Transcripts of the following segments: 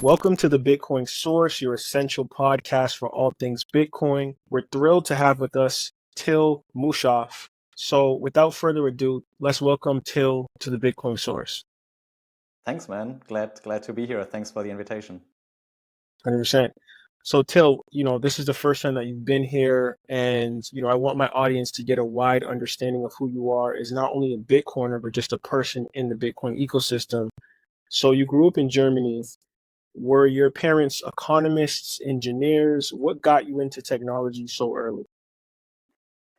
Welcome to the Bitcoin Source, your essential podcast for all things Bitcoin. We're thrilled to have with us Till Musshoff. So without further ado, let's welcome Till to the Bitcoin Source. Thanks, man. Glad to be here. Thanks for the invitation. 100%. So Till, this is the first time that you've been here, and I want my audience to get a wide understanding of who you are as not only a Bitcoiner, but just a person in the Bitcoin ecosystem. So you grew up in Germany. Were your parents economists, engineers? What got you into technology so early?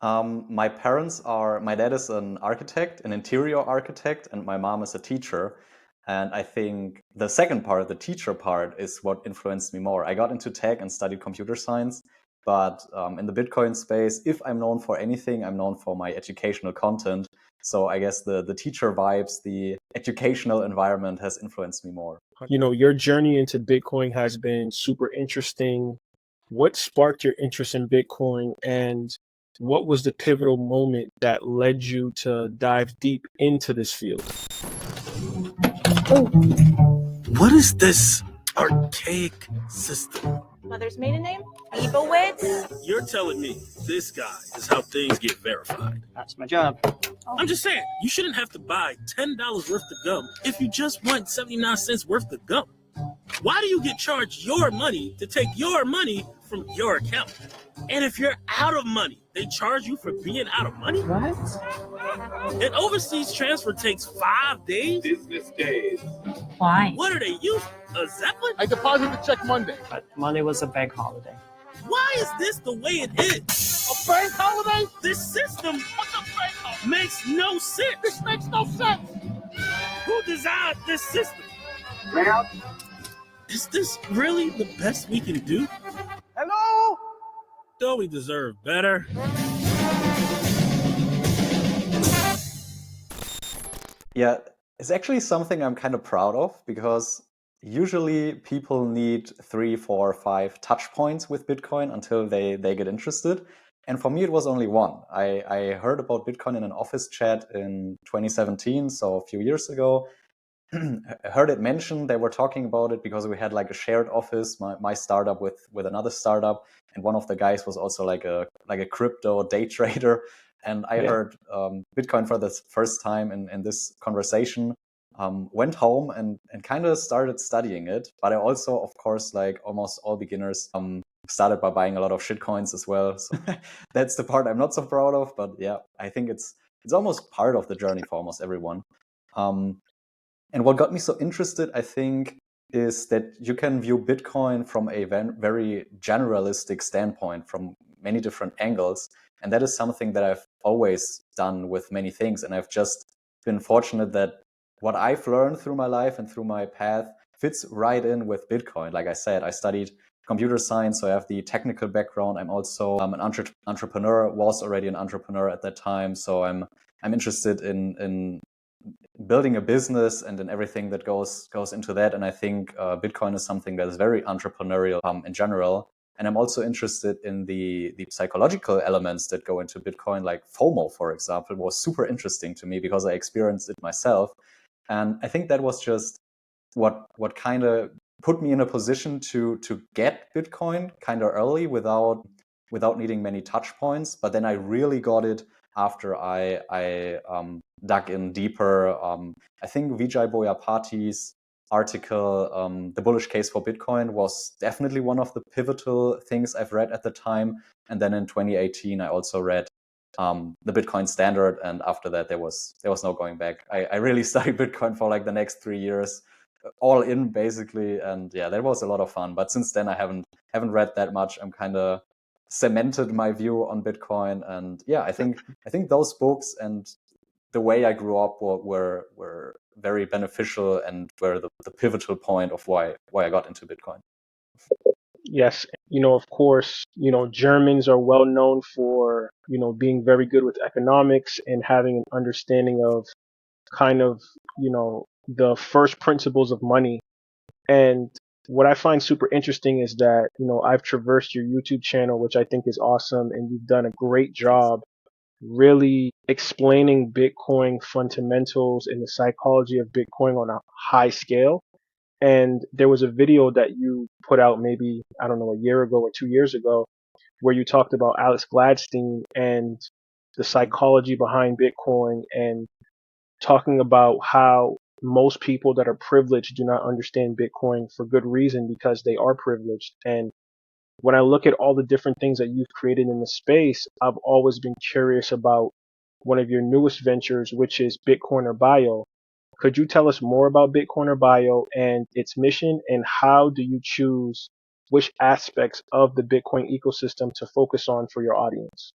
My dad is an architect, an interior architect, and my mom is a teacher. And I think the second part, the teacher part, is what influenced me more. I got into tech and studied computer science, but in the Bitcoin space, if I'm known for anything, I'm known for my educational content. So I guess the teacher vibes, the educational environment has influenced me more. Your journey into Bitcoin has been super interesting. What sparked your interest in Bitcoin, and what was the pivotal moment that led you to dive deep into this field? What is this archaic system? Mother's maiden name? Leibowitz? You're telling me this guy is how things get verified. That's my job. I'm just saying, you shouldn't have to buy $10 worth of gum if you just want 79 cents worth of gum. Why do you get charged your money to take your money from your account? And if you're out of money, they charge you for being out of money? What? An overseas transfer takes 5 days? Business days. Why? What are they using? A Zeppelin? I deposited the check Monday. But Monday was a bank holiday. Why is this the way it is? A bank holiday? This system What's a bank holiday? makes no sense. This makes no sense. Who designed this system? Now, Is this really the best we can do? hello? Don't we deserve better? Yeah, it's actually something I'm kind of proud of because usually people need 3, 4, 5 touch points with Bitcoin until they get interested. And for me, it was only one. I heard about Bitcoin in an office chat in 2017, so a few years ago. I heard it mentioned. They were talking about it because we had like a shared office, my startup with another startup, and one of the guys was also like a crypto day trader. And I heard Bitcoin for the first time in this conversation. Went home and kind of started studying it. But I also, of course, like almost all beginners, started by buying a lot of shitcoins as well. So that's the part I'm not so proud of. But yeah, I think it's almost part of the journey for almost everyone. And what got me so interested, I think, is that you can view Bitcoin from a very generalistic standpoint, from many different angles. And that is something that I've always done with many things. And I've just been fortunate that what I've learned through my life and through my path fits right in with Bitcoin. Like I said, I studied computer science, so I have the technical background. I'm also an entrepreneur, was already an entrepreneur at that time. So I'm interested in building a business and in everything that goes into that. And I think Bitcoin is something that is very entrepreneurial in general. And I'm also interested in the psychological elements that go into Bitcoin, like FOMO, for example, was super interesting to me because I experienced it myself. And I think that was just what kind of put me in a position to get Bitcoin kind of early without needing many touch points. But then I really got it after I dug in deeper. I think Vijay Boyapati's article, The Bullish Case for Bitcoin, was definitely one of the pivotal things I've read at the time. And then in 2018, I also read the Bitcoin Standard. And after that, there was no going back. I really studied Bitcoin for like the next 3 years, all in basically. And yeah, that was a lot of fun. But since then, I haven't read that much. I'm kind of cemented my view on Bitcoin. And yeah, I think those books and the way I grew up were very beneficial and were the pivotal point of why I got into Bitcoin. Yes, of course, Germans are well known for, being very good with economics and having an understanding of kind of, the first principles of money. And what I find super interesting is that, I've traversed your YouTube channel, which I think is awesome, and you've done a great job really explaining Bitcoin fundamentals and the psychology of Bitcoin on a high scale. And there was a video that you put out maybe, I don't know, a year ago or 2 years ago, where you talked about Alex Gladstein and the psychology behind Bitcoin, and talking about how most people that are privileged do not understand Bitcoin for good reason, because they are privileged. And when I look at all the different things that you've created in the space, I've always been curious about one of your newest ventures, which is BitcoinerBio. Could you tell us more about BitcoinerBio and its mission, and how do you choose which aspects of the Bitcoin ecosystem to focus on for your audience?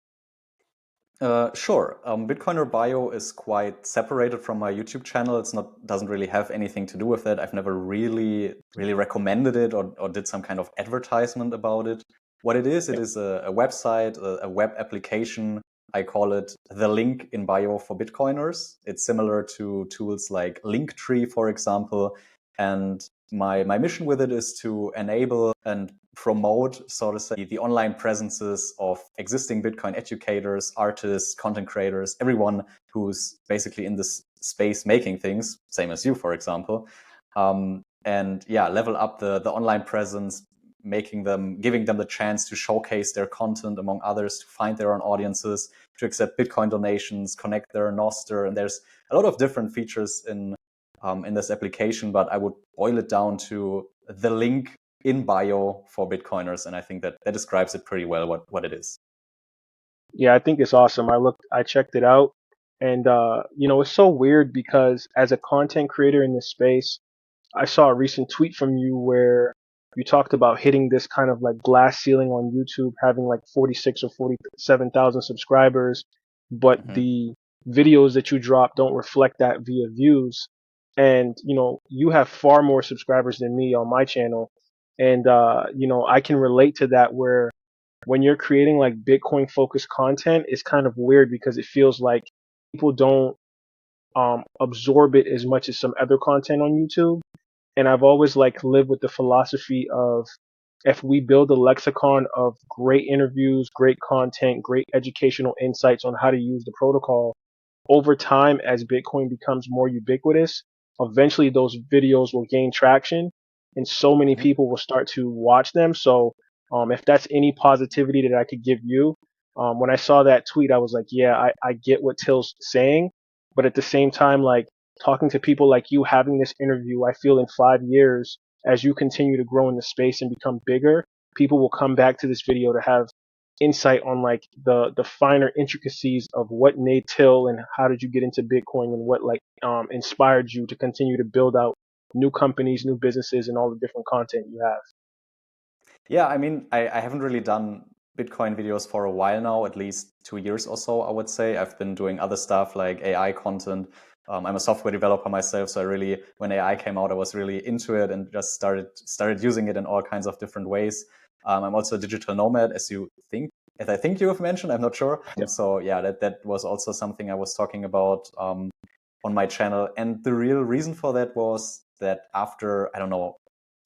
Sure. BitcoinerBio is quite separated from my YouTube channel. It's not doesn't really have anything to do with it. I've never really recommended it or did some kind of advertisement about it. What it is a website, a web application. I call it the link in bio for Bitcoiners. It's similar to tools like Linktree, for example. And my mission with it is to enable and promote, so to say, the online presences of existing Bitcoin educators, artists, content creators, everyone who's basically in this space making things, same as you, for example. And yeah, level up the online presence, giving them the chance to showcase their content among others, to find their own audiences, to accept Bitcoin donations, connect their Noster. And there's a lot of different features in this application, but I would boil it down to the link in bio for Bitcoiners, and I think that describes it pretty well what it is. Yeah, I think it's awesome. I checked it out, and it's so weird because as a content creator in this space, I saw a recent tweet from you where you talked about hitting this kind of like glass ceiling on YouTube, having like 46 or 47,000 subscribers, but the videos that you drop don't reflect that via views. And you have far more subscribers than me on my channel, and I can relate to that, where when you're creating like Bitcoin focused content, it's kind of weird because it feels like people don't absorb it as much as some other content on YouTube. And I've always like lived with the philosophy of, if we build a lexicon of great interviews, great content, great educational insights on how to use the protocol, over time, as Bitcoin becomes more ubiquitous, eventually those videos will gain traction and so many people will start to watch them. So if that's any positivity that I could give you, when I saw that tweet, I was like, yeah, I get what Till's saying. But at the same time, like, talking to people like you, having this interview, I feel in 5 years, as you continue to grow in the space and become bigger, people will come back to this video to have insight on like the finer intricacies of what made Till and how did you get into Bitcoin, and what like inspired you to continue to build out new companies, new businesses, and all the different content you have. Yeah, I mean, I haven't really done Bitcoin videos for a while now, at least 2 years or so, I would say. I've been doing other stuff like AI content. I'm a software developer myself, so when AI came out, I was really into it and just started using it in all kinds of different ways. I'm also a digital nomad, as I think you have mentioned. I'm not sure. Yeah. So yeah, that was also something I was talking about on my channel. And the real reason for that was that after, I don't know,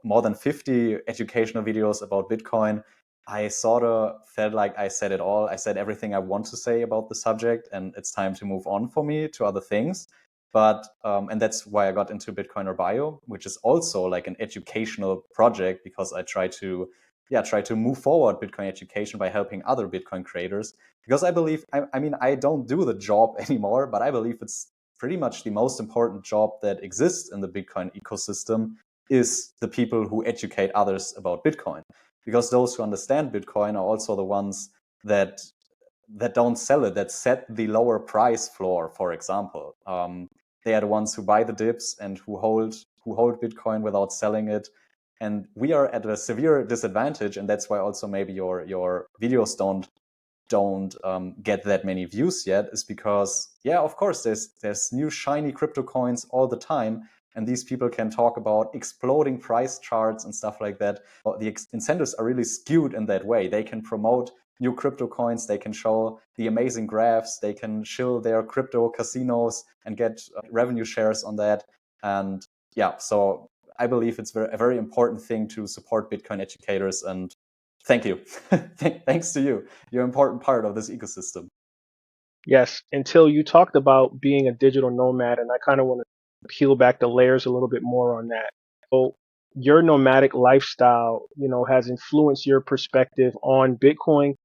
more than 50 educational videos about Bitcoin, I sort of felt like I said it all. I said everything I want to say about the subject, and it's time to move on for me to other things. But and that's why I got into BitcoinerBio, which is also like an educational project, because I try to move forward Bitcoin education by helping other Bitcoin creators. Because I believe, I mean, I don't do the job anymore, but I believe it's pretty much the most important job that exists in the Bitcoin ecosystem is the people who educate others about Bitcoin. Because those who understand Bitcoin are also the ones that don't sell it, that set the lower price floor, for example. They are the ones who buy the dips and who hold Bitcoin without selling it. And we are at a severe disadvantage, and that's why also maybe your videos don't get that many views yet, is because, yeah, of course, there's new shiny crypto coins all the time, and these people can talk about exploding price charts and stuff like that. The incentives are really skewed in that way. They can promote new crypto coins, they can show the amazing graphs, they can shill their crypto casinos and get revenue shares on that. And yeah, so I believe it's a very important thing to support Bitcoin educators, and thank you. Thanks to you. You're an important part of this ecosystem. Yes, until you talked about being a digital nomad, and I kind of want to peel back the layers a little bit more on that. So your nomadic lifestyle, has influenced your perspective on Bitcoin,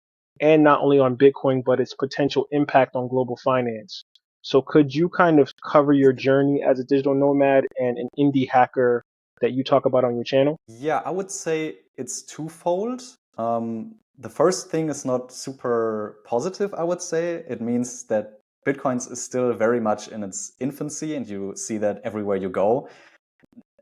and not only on Bitcoin, but its potential impact on global finance. So could you kind of cover your journey as a digital nomad and an indie hacker that you talk about on your channel? Yeah, I would say it's twofold. The first thing is not super positive, I would say. It means that Bitcoin is still very much in its infancy, and you see that everywhere you go.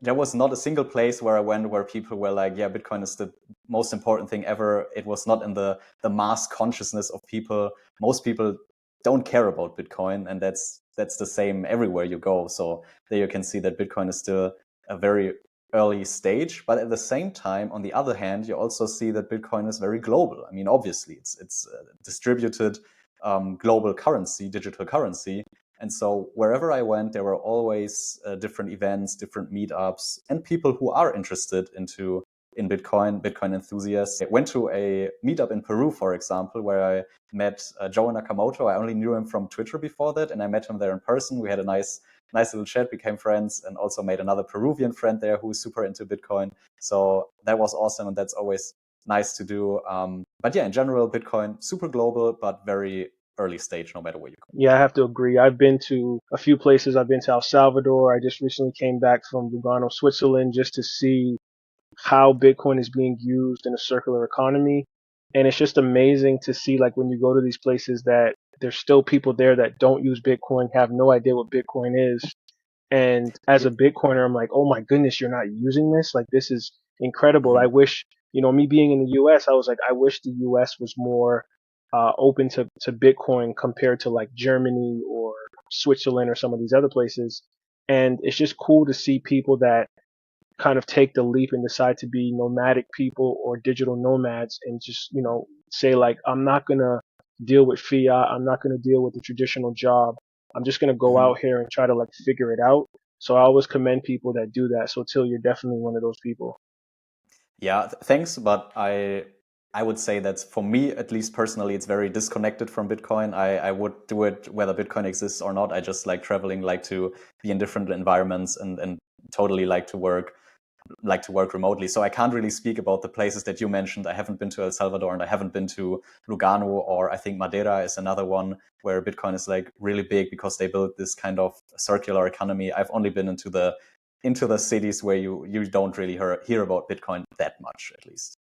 There was not a single place where I went where people were like, yeah, Bitcoin is the most important thing ever. It was not in the mass consciousness of people. Most people don't care about Bitcoin, and that's the same everywhere you go. So there you can see that Bitcoin is still a very early stage, but at the same time, on the other hand, you also see that Bitcoin is very global. I mean, obviously, it's a distributed global currency, digital currency. And so wherever I went, there were always different events, different meetups, and people who are interested in Bitcoin enthusiasts. I went to a meetup in Peru, for example, where I met Joe Nakamoto. I only knew him from Twitter before that, and I met him there in person. We had a nice little chat, became friends, and also made another Peruvian friend there who is super into Bitcoin. So that was awesome, and that's always nice to do. But yeah, in general, Bitcoin, super global, but very early stage, no matter where you go. Yeah, I have to agree. I've been to a few places. I've been to El Salvador. I just recently came back from Lugano, Switzerland, just to see how Bitcoin is being used in a circular economy. And it's just amazing to see, like, when you go to these places, that there's still people there that don't use Bitcoin, have no idea what Bitcoin is. And as a Bitcoiner, I'm like, oh my goodness, you're not using this? Like, this is incredible. I wish, me being in the US, I was like, I wish the US was more open to Bitcoin compared to like Germany or Switzerland or some of these other places. And it's just cool to see people that kind of take the leap and decide to be nomadic people or digital nomads and just, say like, I'm not going to deal with fiat. I'm not going to deal with the traditional job. I'm just going to go out here and try to like figure it out. So I always commend people that do that. So Till, you're definitely one of those people. Yeah, thanks. But I would say that for me, at least personally, it's very disconnected from Bitcoin. I would do it whether Bitcoin exists or not. I just like traveling, like to be in different environments, and totally like to work remotely. So I can't really speak about the places that you mentioned. I haven't been to El Salvador, and I haven't been to Lugano, or I think Madeira is another one where Bitcoin is like really big because they built this kind of circular economy. I've only been into the cities where you don't really hear about Bitcoin that much, at least.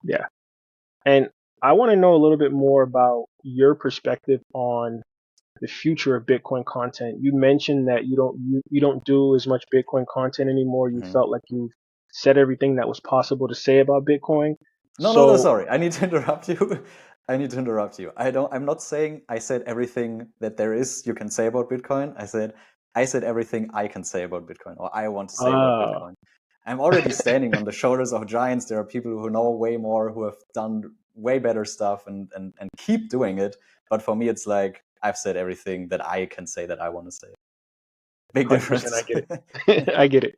Yeah. And I want to know a little bit more about your perspective on the future of Bitcoin content. You mentioned that you don't do as much Bitcoin content anymore. You felt like you've said everything that was possible to say about Bitcoin. No, So, sorry. I need to interrupt you. I'm not saying I said everything that there is you can say about Bitcoin. I said everything I can say about Bitcoin, or I want to say about Bitcoin. I'm already standing on the shoulders of giants. There are people who know way more, who have done way better stuff and keep doing it. But for me, it's like I've said everything that I can say that I want to say. Big 100%, difference. I get it. I get it.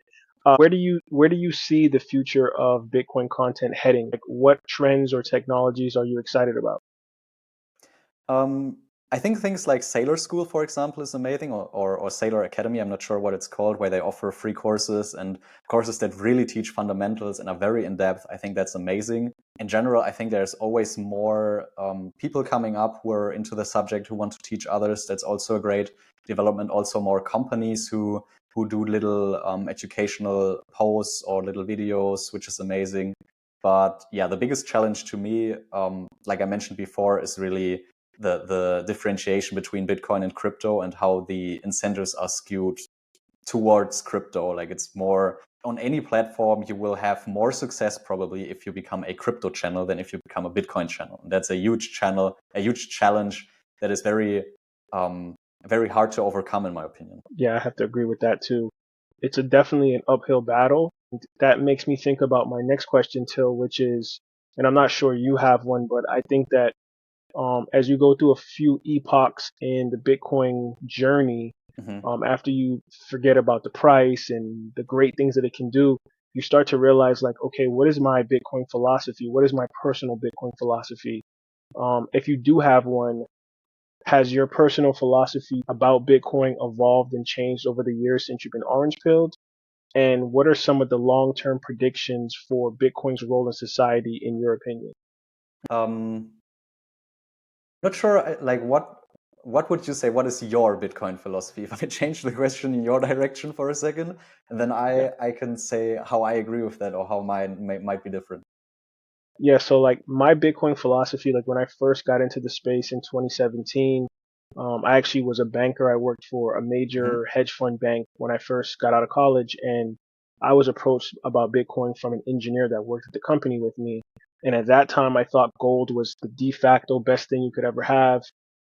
Where do you see the future of Bitcoin content heading? Like, what trends or technologies are you excited about? I think things like Sailor School, for example, is amazing, or Sailor Academy, I'm not sure what it's called, where they offer free courses and courses that really teach fundamentals and are very in-depth. I think that's amazing. In general, I think there's always more people coming up who are into the subject, who want to teach others. That's also a great development. Also more companies who do little educational posts or little videos, which is amazing. But yeah, the biggest challenge to me, like I mentioned before, is really the differentiation between Bitcoin and crypto, and how the incentives are skewed towards crypto. Like, it's more on any platform, you will have more success probably if you become a crypto channel than if you become a Bitcoin channel. And that's a huge challenge that is very hard to overcome, in my opinion. Yeah, I have to agree with that too. It's definitely an uphill battle. That makes me think about my next question, Till, which is, and I'm not sure you have one, but I think that as you go through a few epochs in the Bitcoin journey, after you forget about the price and the great things that it can do, you start to realize, like, okay, what is my Bitcoin philosophy? What is my personal Bitcoin philosophy? If you do have one, has your personal philosophy about Bitcoin evolved and changed over the years since you've been orange pilled? And what are some of the long-term predictions for Bitcoin's role in society, in your opinion? Um, Not sure. Like, what would you say? What is your Bitcoin philosophy? If I change the question in your direction for a second, and then Yeah. I can say how I agree with that or how mine might be different. Yeah, so like my Bitcoin philosophy, like when I first got into the space in 2017, I actually was a banker. I worked for a Hmm. major hedge fund bank when I first got out of college, and I was approached about Bitcoin from an engineer that worked at the company with me. And at that time, I thought gold was the de facto best thing you could ever have.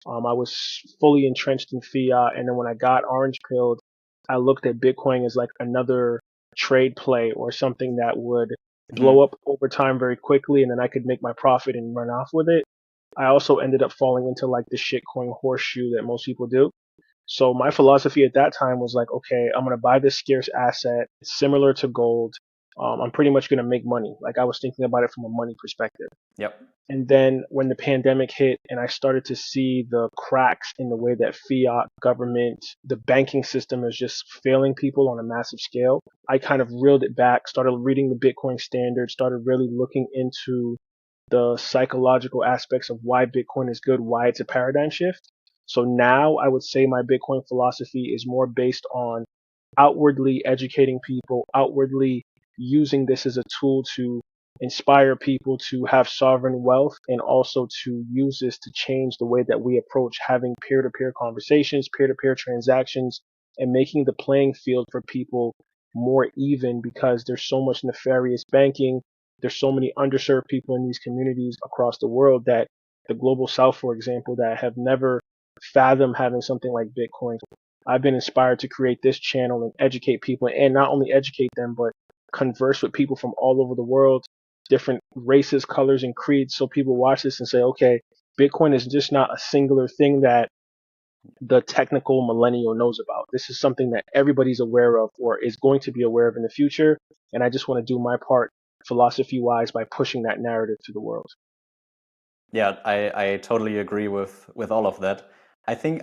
I was fully entrenched in fiat, and then when I got orange pilled, I looked at Bitcoin as like another trade play or something that would Hmm. blow up over time very quickly, and then I could make my profit and run off with it. I also ended up falling into like the shitcoin horseshoe that most people do. So my philosophy at that time was like, okay, I'm gonna buy this scarce asset. It's similar to gold. I'm pretty much gonna make money. Like I was thinking about it from a money perspective. Yep. And then when the pandemic hit and I started to see the cracks in the way that fiat government, the banking system is just failing people on a massive scale, I kind of reeled it back, started reading the Bitcoin standards, started really looking into the psychological aspects of why Bitcoin is good, why it's a paradigm shift. So now I would say my Bitcoin philosophy is more based on outwardly educating people, outwardly using this as a tool to inspire people to have sovereign wealth, and also to use this to change the way that we approach having peer-to-peer conversations, peer-to-peer transactions, and making the playing field for people more even, because there's so much nefarious banking. There's so many underserved people in these communities across the world that the global south, for example, that have never fathomed having something like Bitcoin. I've been inspired to create this channel and educate people, and not only educate them, but converse with people from all over the world, different races, colors, and creeds. So people watch this and say, okay, Bitcoin is just not a singular thing that the technical millennial knows about. This is something that everybody's aware of or is going to be aware of in the future. And I just want to do my part philosophy wise by pushing that narrative to the world. Yeah, I totally agree with all of that. I think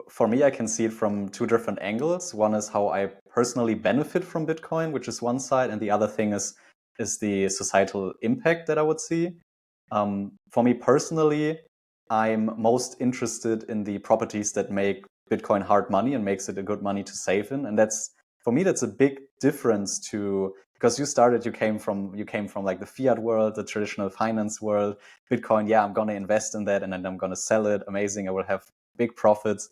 for me, I can see it from two different angles. One is how I personally benefit from Bitcoin, which is one side, and the other thing is the societal impact that I would see. For me personally, I'm most interested in the properties that make Bitcoin hard money and makes it a good money to save in, and for me that's a big difference to because you came from like the fiat world, the traditional finance world. Bitcoin, yeah, I'm gonna invest in that and then I'm gonna sell it. Amazing, I will have big profits.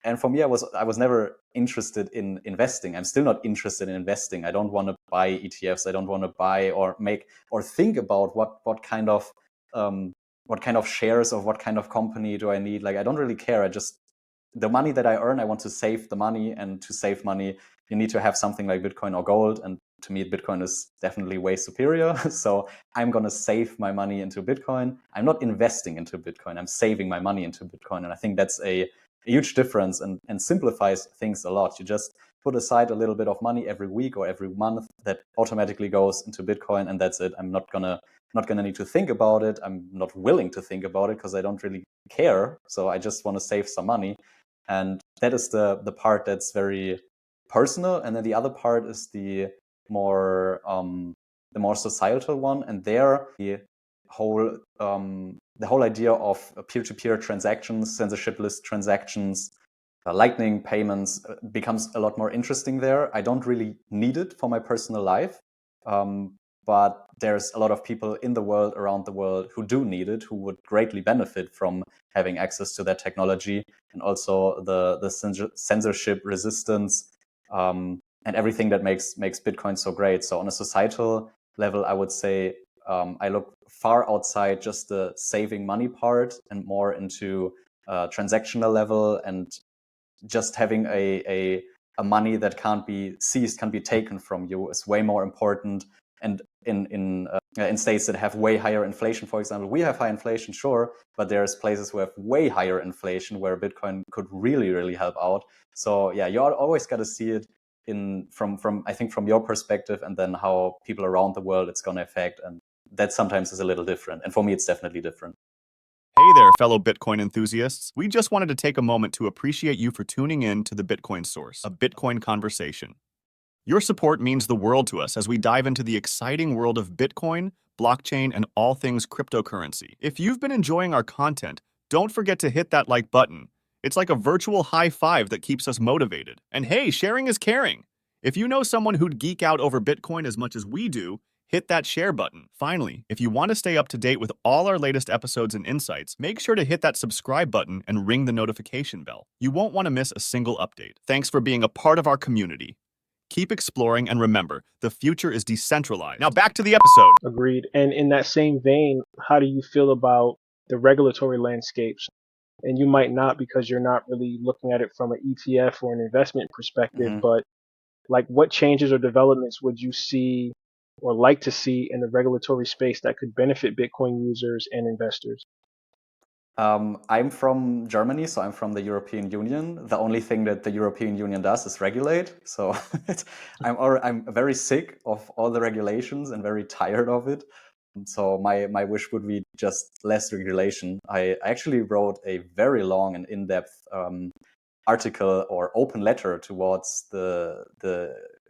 And for me, I was never interested in investing. I'm still not interested in investing. I don't want to buy ETFs. I don't want to buy or make or think about what kind of shares of what kind of company do I need. Like I don't really care. The money that I earn, I want to save the money, and to save money, you need to have something like Bitcoin or gold. And to me, Bitcoin is definitely way superior. So I'm going to save my money into Bitcoin. I'm not investing into Bitcoin. I'm saving my money into Bitcoin. And I think that's a huge difference and simplifies things a lot. You just put aside a little bit of money every week or every month that automatically goes into Bitcoin, and that's it. I'm not gonna need to think about it. I'm not willing to think about it because I don't really care. So I just want to save some money. And that is the part that's very personal. And then the other part is the more societal one. And there whole the whole idea of peer-to-peer transactions, censorship-less transactions, lightning payments becomes a lot more interesting there. I don't really need it for my personal life, but there's a lot of people in the world, around the world, who do need it, who would greatly benefit from having access to that technology, and also the censorship resistance, and everything that makes Bitcoin so great. So on a societal level, I would say I look far outside just the saving money part and more into transactional level, and just having a money that can't be seized, can be taken from you, is way more important. And in states that have way higher inflation, for example, we have high inflation, sure, but there's places who have way higher inflation where Bitcoin could really, really help out. So yeah, you always got to see it from I think from your perspective, and then how people around the world it's going to affect, and that sometimes is a little different. And for me, it's definitely different. Hey there, fellow Bitcoin enthusiasts. We just wanted to take a moment to appreciate you for tuning in to the Bitcoin Source, a Bitcoin conversation. Your support means the world to us as we dive into the exciting world of Bitcoin, blockchain, and all things cryptocurrency. If you've been enjoying our content, don't forget to hit that like button. It's like a virtual high five that keeps us motivated. And hey, sharing is caring. If you know someone who'd geek out over Bitcoin as much as we do, hit that share button. Finally, if you want to stay up to date with all our latest episodes and insights, make sure to hit that subscribe button and ring the notification bell. You won't want to miss a single update. Thanks for being a part of our community. Keep exploring, and remember, the future is decentralized. Now back to the episode. Agreed. And in that same vein, how do you feel about the regulatory landscapes? And you might not because you're not really looking at it from an ETF or an investment perspective, but like what changes or developments would you see or like to see in the regulatory space that could benefit Bitcoin users and investors? I'm from Germany, so I'm from the European Union. The only thing that the European Union does is regulate. So I'm very sick of all the regulations and very tired of it. So my wish would be just less regulation. I actually wrote a very long and in-depth article or open letter towards the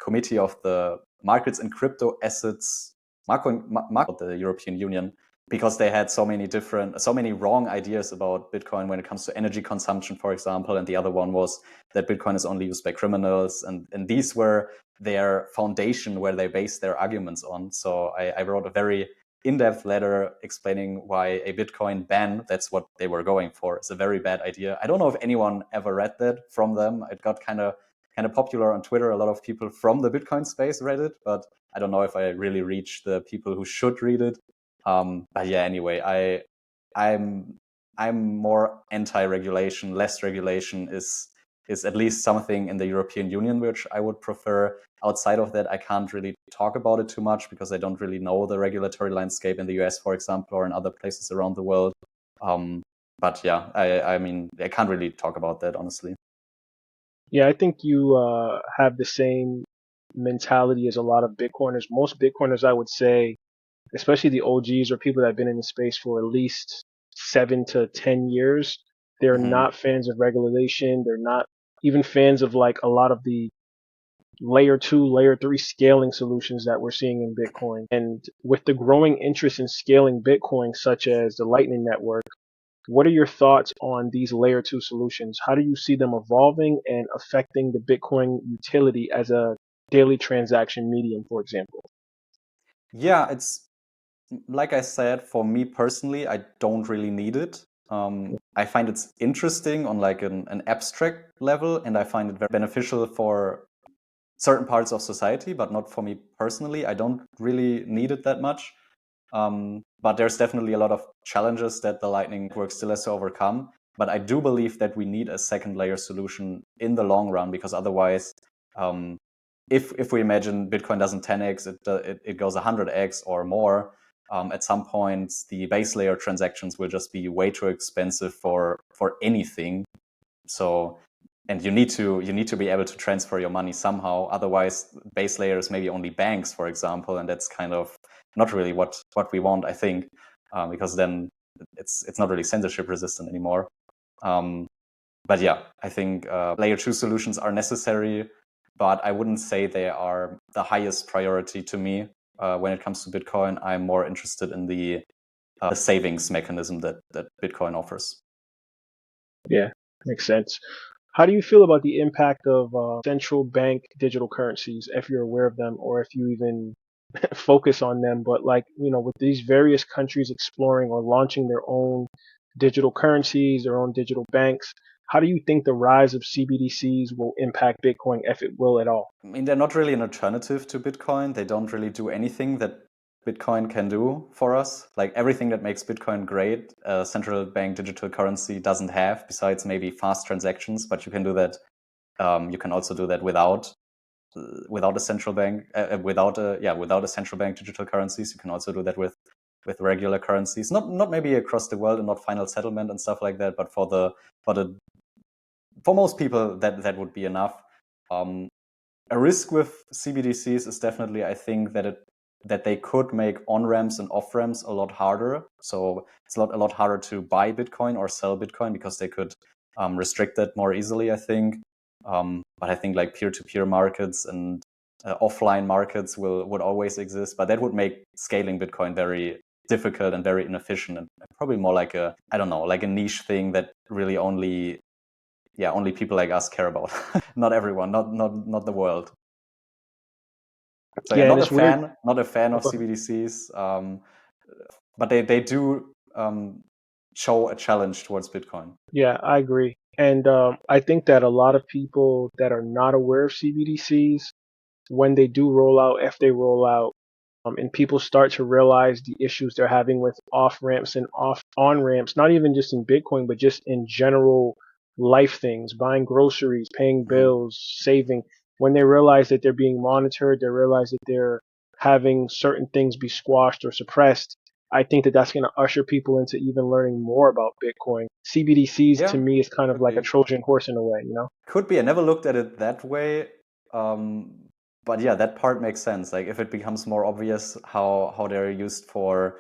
Committee of the Markets and Crypto Assets of the European Union, because they had so many wrong ideas about Bitcoin when it comes to energy consumption, for example. And the other one was that Bitcoin is only used by criminals. And these were their foundation where they based their arguments on. So I wrote a very in-depth letter explaining why a Bitcoin ban, that's what they were going for, is a very bad idea. I don't know if anyone ever read that from them. It got kind of popular on Twitter. A lot of people from the Bitcoin space read it, but I don't know if I really reached the people who should read it. But yeah, anyway, I'm more anti-regulation. Less regulation is at least something in the European Union which I would prefer. Outside of that, I can't really talk about it too much because I don't really know the regulatory landscape in the US, for example, or in other places around the world. But yeah, I mean, I can't really talk about that, honestly. Yeah, I think you have the same mentality as a lot of Bitcoiners. Most Bitcoiners, I would say, especially the OGs or people that have been in the space for at least 7 to 10 years, they're not fans of regulation. They're not even fans of like a lot of the layer 2, layer 3 scaling solutions that we're seeing in Bitcoin. And with the growing interest in scaling Bitcoin, such as the Lightning Network, what are your thoughts on these layer 2 solutions? How do you see them evolving and affecting the Bitcoin utility as a daily transaction medium, for example? Yeah, it's like I said, for me personally, I don't really need it. I find it's interesting on like an abstract level, and I find it very beneficial for certain parts of society, but not for me personally. I don't really need it that much. But there's definitely a lot of challenges that the Lightning Network still has to overcome. But I do believe that we need a second layer solution in the long run, because otherwise, if we imagine Bitcoin doesn't 10x, it goes 100x or more. At some point, the base layer transactions will just be way too expensive for anything. So, and you need to be able to transfer your money somehow. Otherwise, base layers maybe only banks, for example, and that's kind of not really what we want, I think, because then it's not really censorship resistant anymore. But yeah, I think layer 2 solutions are necessary, but I wouldn't say they are the highest priority to me. When it comes to Bitcoin, I'm more interested in the savings mechanism that Bitcoin offers. Yeah, makes sense. How do you feel about the impact of central bank digital currencies, if you're aware of them or if you even focus on them? But like, with these various countries exploring or launching their own digital currencies, their own digital banks, how do you think the rise of CBDCs will impact Bitcoin, if it will at all? I mean, they're not really an alternative to Bitcoin. They don't really do anything that Bitcoin can do for us. Like everything that makes Bitcoin great, a central bank digital currency doesn't have, besides maybe fast transactions. But you can do that. You can also do that without a central bank, without a central bank digital currencies. You can also do that with regular currencies. Not maybe across the world and not final settlement and stuff like that. But for most people, that would be enough. A risk with CBDCs is definitely, I think, that they could make on-ramps and off-ramps a lot harder. So it's a lot harder to buy Bitcoin or sell Bitcoin because they could restrict that more easily, I think. But I think like peer-to-peer markets and offline markets would always exist, but that would make scaling Bitcoin very difficult and very inefficient, and probably more like a, I don't know, like a niche thing that really only people like us care about. Not everyone, not the world. So yeah, Yeah, and it's weird. not a fan of Okay. CBDCs, but they do show a challenge towards Bitcoin. Yeah, I agree. And I think that a lot of people that are not aware of CBDCs, when they do roll out, if they roll out, and people start to realize the issues they're having with off ramps and off on ramps, not even just in Bitcoin, but just in general life things, buying groceries, paying bills, saving. When they realize that they're being monitored, they realize that they're having certain things be squashed or suppressed. I think that that's going to usher people into even learning more about Bitcoin. CBDCs to Yeah, me is kind of could like a be. Trojan horse in a way, you know? Could be. I never looked at it that way. But yeah, that part makes sense. Like if it becomes more obvious how they're used for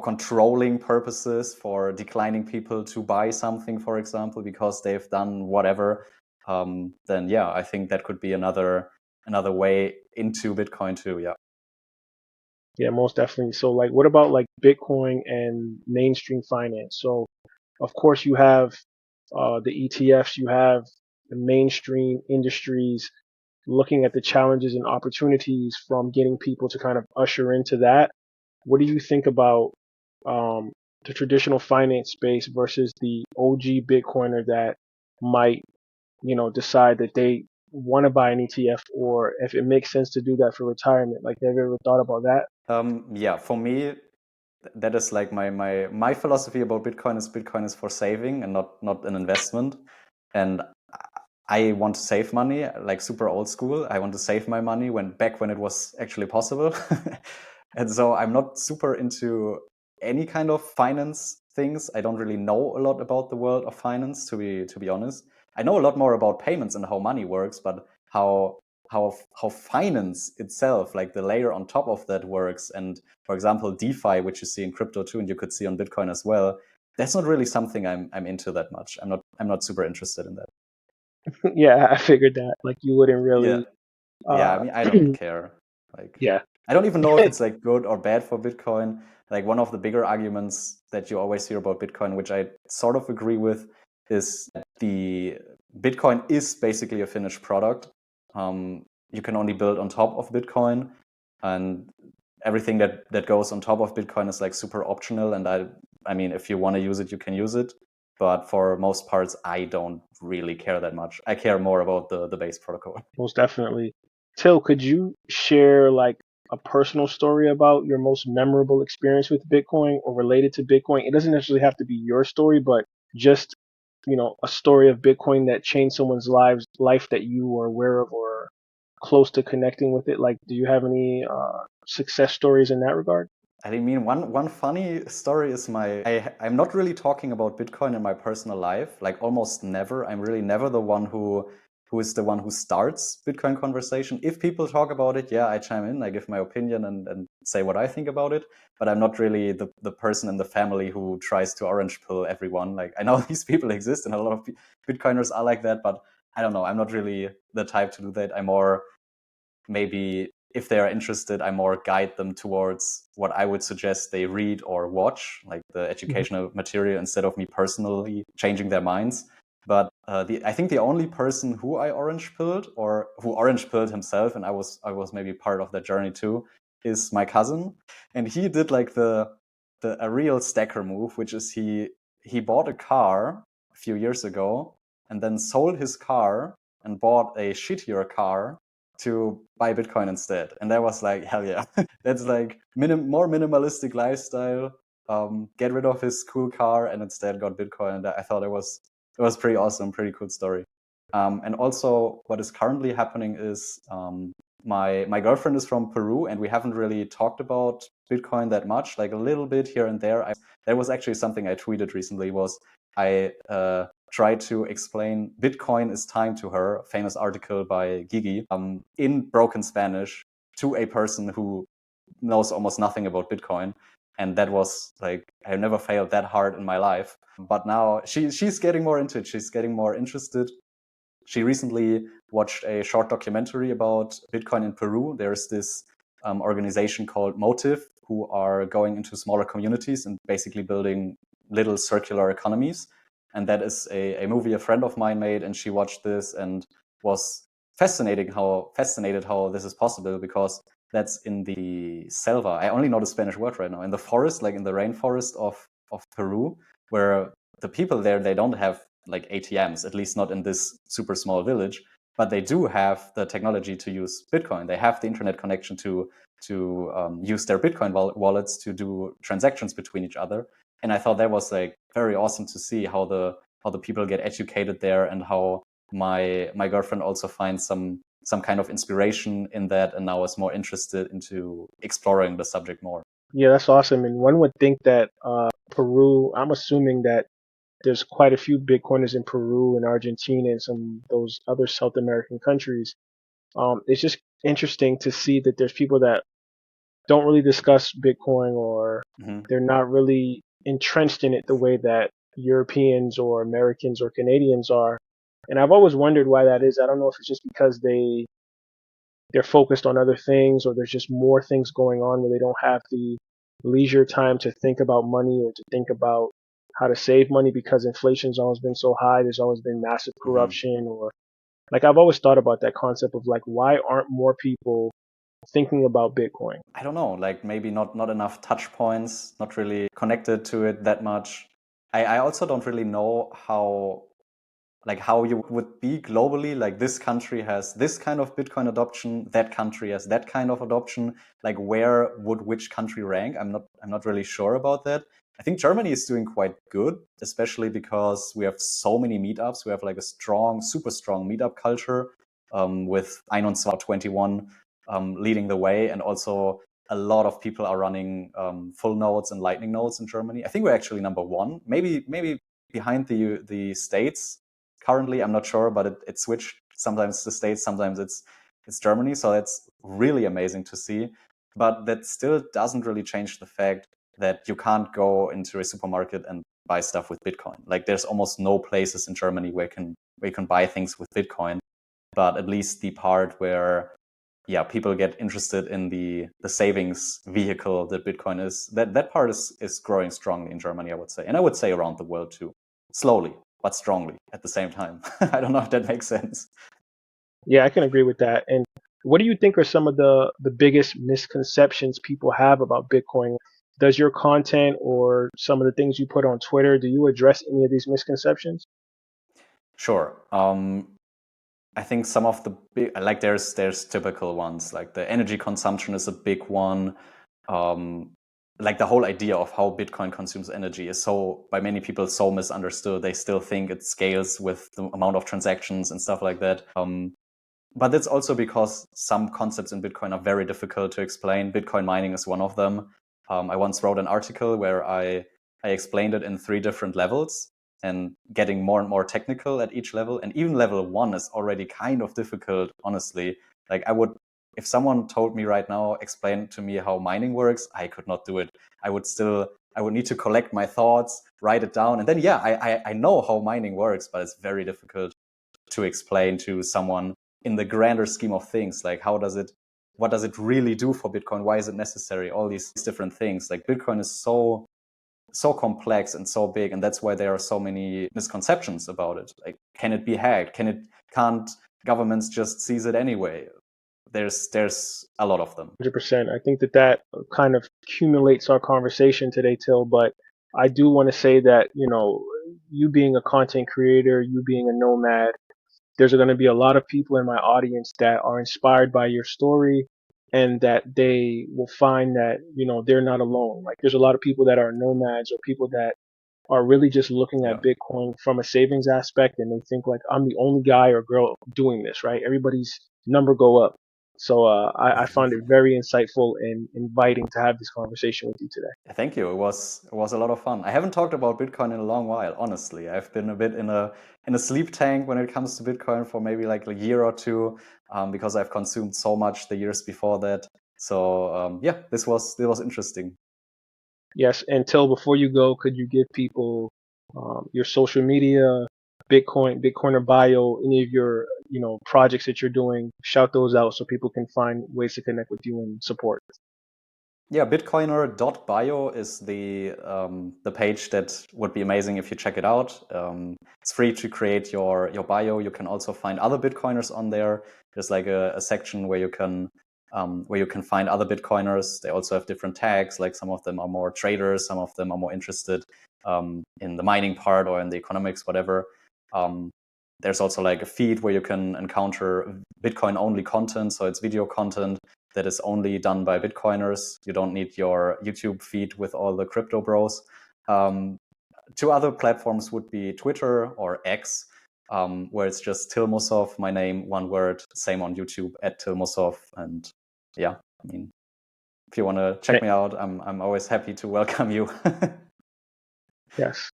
controlling purposes, for declining people to buy something, for example, because they've done whatever, then yeah, I think that could be another way into Bitcoin too. Yeah. Yeah, most definitely. So like what about like Bitcoin and mainstream finance? So of course you have the ETFs, you have the mainstream industries looking at the challenges and opportunities from getting people to kind of usher into that. What do you think about um, the traditional finance space versus the OG Bitcoiner that might, decide that they want to buy an ETF, or if it makes sense to do that for retirement? Like, have you ever thought about that? Yeah, for me, that is like my philosophy about Bitcoin is for saving and not an investment. And I want to save money, like super old school. I want to save my money back when it was actually possible. And so I'm not super into any kind of finance things. I don't really know a lot about the world of finance, to be honest. I know a lot more about payments and how money works, but how finance itself, like the layer on top of that, works, and for example DeFi, which you see in crypto too, and you could see on Bitcoin as well, that's not really something I'm into that much. I'm not super interested in that. Yeah, I figured that. Like, you wouldn't Yeah. really. Yeah, I Uh, mean, I don't care. Like, yeah. I don't even know if it's like good or bad for Bitcoin. Like one of the bigger arguments that you always hear about Bitcoin, which I sort of agree with, is that the Bitcoin is basically a finished product. You can only build on top of Bitcoin, and everything that goes on top of Bitcoin is like super optional. And I mean, if you want to use it, you can use it. But for most parts, I don't really care that much. I care more about the base protocol. Most definitely. Till, could you share like a personal story about your most memorable experience with Bitcoin or related to Bitcoin? It doesn't necessarily have to be your story, but just, a story of Bitcoin that changed someone's life that you were aware of or close to connecting with it. Like, do you have any success stories in that regard? I mean, one funny story is I'm not really talking about Bitcoin in my personal life, like almost never. I'm really never the one who is the one who starts Bitcoin conversation. If people talk about it, yeah, I chime in, I give my opinion and say what I think about it. But I'm not really the person in the family who tries to orange pill everyone. Like, I know these people exist and a lot of Bitcoiners are like that, but I don't know. I'm not really the type to do that. I'm more, maybe if they are interested, I more guide them towards what I would suggest they read or watch, like the educational material, instead of me personally changing their minds. But I think the only person who I orange pilled, or who orange pilled himself, and I was maybe part of that journey too, is my cousin. And he did like a real stacker move, which is he bought a car a few years ago and then sold his car and bought a shittier car to buy Bitcoin instead. And that was like, hell yeah. That's like more minimalistic lifestyle. Get rid of his cool car and instead got Bitcoin. And I thought it was pretty awesome, pretty cool story. And also what is currently happening is my girlfriend is from Peru, and we haven't really talked about Bitcoin that much, like a little bit here and there. That was actually something I tweeted recently, was I tried to explain Bitcoin is time to her, a famous article by Gigi, in broken Spanish to a person who knows almost nothing about Bitcoin. And that was like, I never failed that hard in my life. But now she's getting more into it. She's getting more interested. She recently watched a short documentary about Bitcoin in Peru. There's this organization called Motive who are going into smaller communities and basically building little circular economies. And that is a movie a friend of mine made, and she watched this and was fascinated how this is possible, because that's in the selva. I only know the Spanish word right now. In the forest, like in the rainforest of Peru, where the people there, they don't have like ATMs, at least not in this super small village, but they do have the technology to use Bitcoin. They have the internet connection to use their Bitcoin wallets to do transactions between each other. And I thought that was like very awesome to see how the people get educated there, and how my girlfriend also finds some kind of inspiration in that, and now is more interested into exploring the subject more. Yeah, that's awesome. And one would think that Peru, I'm assuming that there's quite a few Bitcoiners in Peru and Argentina and some of those other South American countries. It's just interesting to see that there's people that don't really discuss Bitcoin, or they're not really entrenched in it the way that Europeans or Americans or Canadians are. And I've always wondered why that is. I don't know if it's just because they're focused on other things, or there's just more things going on where they don't have the leisure time to think about money or to think about how to save money, because inflation's always been so high. There's always been massive corruption, or like I've always thought about that concept of like, why aren't more people thinking about Bitcoin? I don't know, like maybe not enough touch points, not really connected to it that much. I also don't really know how you would be globally. Like, this country has this kind of Bitcoin adoption, that country has that kind of adoption. Like, where would which country rank? I'm not really sure about that. I think Germany is doing quite good, especially because we have so many meetups. We have like a super strong meetup culture, with 21 leading the way, and also a lot of people are running full nodes and lightning nodes in Germany. I think we're actually number one, maybe behind the States. Currently, I'm not sure, but it switched. Sometimes the States, sometimes it's Germany. So that's really amazing to see. But that still doesn't really change the fact that you can't go into a supermarket and buy stuff with Bitcoin. Like, there's almost no places in Germany where you can buy things with Bitcoin. But at least the part where people get interested in the savings vehicle that Bitcoin is, that part is growing strongly in Germany, I would say. And I would say around the world too. Slowly, but strongly at the same time. I don't know if that makes sense. Yeah, I can agree with that. And what do you think are some of the biggest misconceptions people have about Bitcoin? Does your content or some of the things you put on Twitter, do you address any of these misconceptions? Sure. I think some of the big, like there's typical ones, like the energy consumption is a big one. Like the whole idea of how Bitcoin consumes energy is by many people so misunderstood. They still think it scales with the amount of transactions and stuff like that. But that's also because some concepts in Bitcoin are very difficult to explain. Bitcoin mining is one of them. I once wrote an article where I explained it in 3 different levels, and getting more and more technical at each level. And even level 1 is already kind of difficult, honestly. Like, if someone told me right now, explain to me how mining works, I could not do it. I would need to collect my thoughts, write it down. And then, I know how mining works, but it's very difficult to explain to someone in the grander scheme of things. Like, what does it really do for Bitcoin? Why is it necessary? All these different things. Like, Bitcoin is so complex and so big, and that's why there are so many misconceptions about it. Like, can it be hacked? Can't governments just seize it anyway? There's a lot of them. 100%. I think that kind of accumulates our conversation today, Till. But I do want to say that, you being a content creator, you being a nomad, there's going to be a lot of people in my audience that are inspired by your story, and that they will find that, they're not alone. Like, there's a lot of people that are nomads, or people that are really just looking at Bitcoin from a savings aspect, and they think like, I'm the only guy or girl doing this, right? Everybody's number go up. So I found it very insightful and inviting to have this conversation with you today. Thank you. It was a lot of fun. I haven't talked about Bitcoin in a long while, honestly. I've been a bit in a sleep tank when it comes to Bitcoin for maybe like a year or two, because I've consumed so much the years before that. So this was interesting. Yes, and Till, before you go, could you give people your social media, Bitcoin, BitcoinerBio, any of your, projects that you're doing, shout those out so people can find ways to connect with you and support. Yeah, BitcoinerBio is the page that would be amazing if you check it out. It's free to create your bio. You can also find other Bitcoiners on there. There's like a section where you can find other Bitcoiners. They also have different tags. Like some of them are more traders, some of them are more interested in the mining part or in the economics, whatever. There's also like a feed where you can encounter Bitcoin only content. So it's video content that is only done by Bitcoiners. You don't need your YouTube feed with all the crypto bros. Two other platforms would be Twitter or X, where it's just Till Musshoff, my name, one word, same on YouTube @TillMusshoff. And yeah, I mean, if you want to check me out, I'm always happy to welcome you. Yes.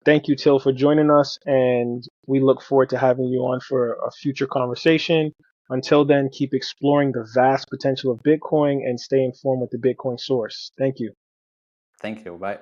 Thank you, Till, for joining us, and we look forward to having you on for a future conversation. Until then, keep exploring the vast potential of Bitcoin and stay informed with the Bitcoin source. Thank you. Thank you. Bye.